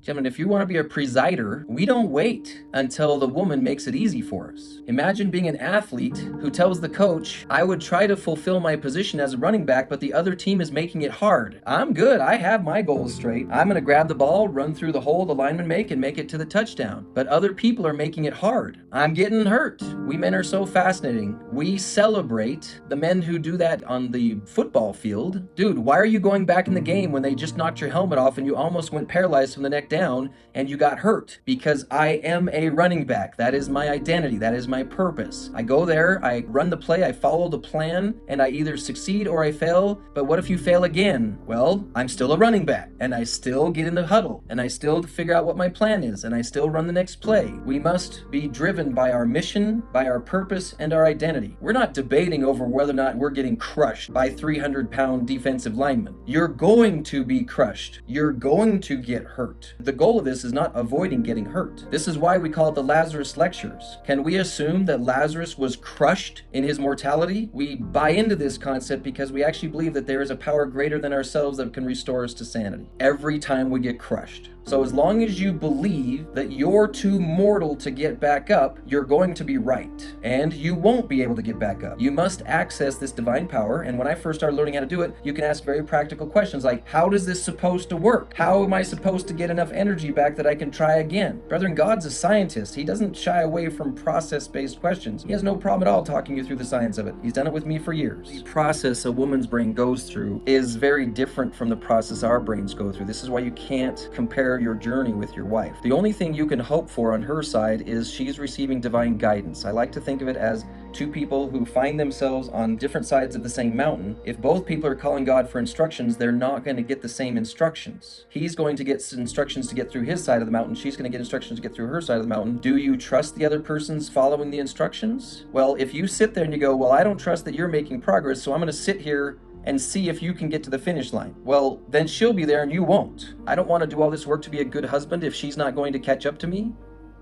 Gentlemen, if you want to be a presider, we don't wait until the woman makes it easy for us. Imagine being an athlete who tells the coach, I would try to fulfill my position as a running back, but the other team is making it hard. I'm good. I have my goals straight. I'm going to grab the ball, run through the hole the lineman make, and make it to the touchdown. But other people are making it hard. I'm getting hurt. We men are so fascinating. We celebrate the men who do that on the football field. Dude, why are you going back in the game when they just knocked your helmet off and you almost went paralyzed from the neck down and you got hurt? Because I am a running back. That is my identity. That is my purpose. I go there, I run the play, I follow the plan, and I either succeed or I fail. But what if you fail again? Well, I'm still a running back, and I still get in the huddle, and I still figure out what my plan is, and I still run the next play. We must be driven by our mission, by our purpose, and our identity. We're not debating over whether or not we're getting crushed by 300-pound defensive linemen. You're going to be crushed. You're going to get hurt. The goal of this is not avoiding getting hurt. This is why we call it the Lazarus Lectures. Can we assume that Lazarus was crushed in his mortality? We buy into this concept because we actually believe that there is a power greater than ourselves that can restore us to sanity every time we get crushed. So as long as you believe that you're too mortal to get back up, you're going to be right. And you won't be able to get back up. You must access this divine power. And when I first started learning how to do it, you can ask very practical questions like, how does this supposed to work? How am I supposed to get enough energy back that I can try again? Brethren, God's a scientist. He doesn't shy away from process-based questions. He has no problem at all talking you through the science of it. He's done it with me for years. The process a woman's brain goes through is very different from the process our brains go through. This is why you can't compare your journey with your wife. The only thing you can hope for on her side is she's receiving divine guidance. I like to think of it as two people who find themselves on different sides of the same mountain. If both people are calling God for instructions, they're not going to get the same instructions. He's going to get instructions to get through his side of the mountain. She's going to get instructions to get through her side of the mountain. Do you trust the other person's following the instructions? Well, if you sit there and you go, well, I don't trust that you're making progress, so I'm going to sit here and see if you can get to the finish line. Well, then she'll be there and you won't. I don't want to do all this work to be a good husband if she's not going to catch up to me.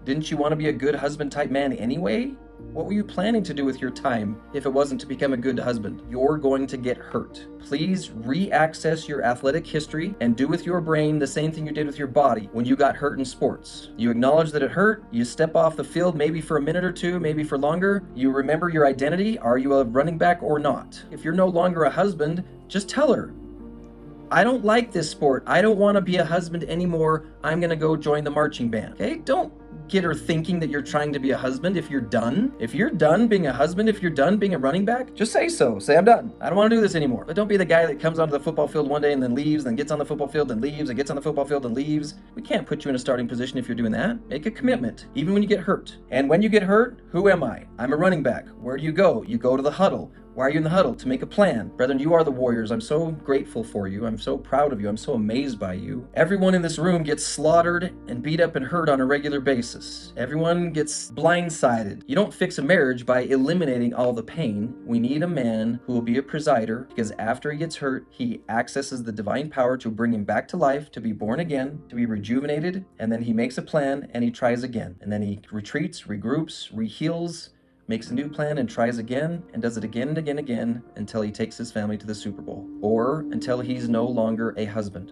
Didn't you want to be a good husband type man anyway? What were you planning to do with your time if it wasn't to become a good husband? You're going to get hurt. Please re-access your athletic history and do with your brain the same thing you did with your body when you got hurt in sports. You acknowledge that it hurt, you step off the field maybe for a minute or two, maybe for longer. You remember your identity. Are you a running back or not? If you're no longer a husband, just tell her, I don't like this sport. I don't want to be a husband anymore. I'm going to go join the marching band. Okay? Don't get her thinking that you're trying to be a husband if you're done. If you're done being a husband, if you're done being a running back, just say so. Say, I'm done. I don't want to do this anymore. But don't be the guy that comes onto the football field one day and then leaves, then gets on the football field and leaves, and gets on the football field and leaves. We can't put you in a starting position if you're doing that. Make a commitment, even when you get hurt. And when you get hurt, who am I? I'm a running back. Where do you go? You go to the huddle. Why are you in the huddle? To make a plan. Brethren, you are the warriors. I'm so grateful for you. I'm so proud of you. I'm so amazed by you. Everyone in this room gets slaughtered and beat up and hurt on a regular basis. Everyone gets blindsided. You don't fix a marriage by eliminating all the pain. We need a man who will be a presider, because after he gets hurt, he accesses the divine power to bring him back to life, to be born again, to be rejuvenated, and then he makes a plan and he tries again. And then he retreats, regroups, reheals, makes a new plan and tries again and does it again and again and again until he takes his family to the Super Bowl, or until he's no longer a husband.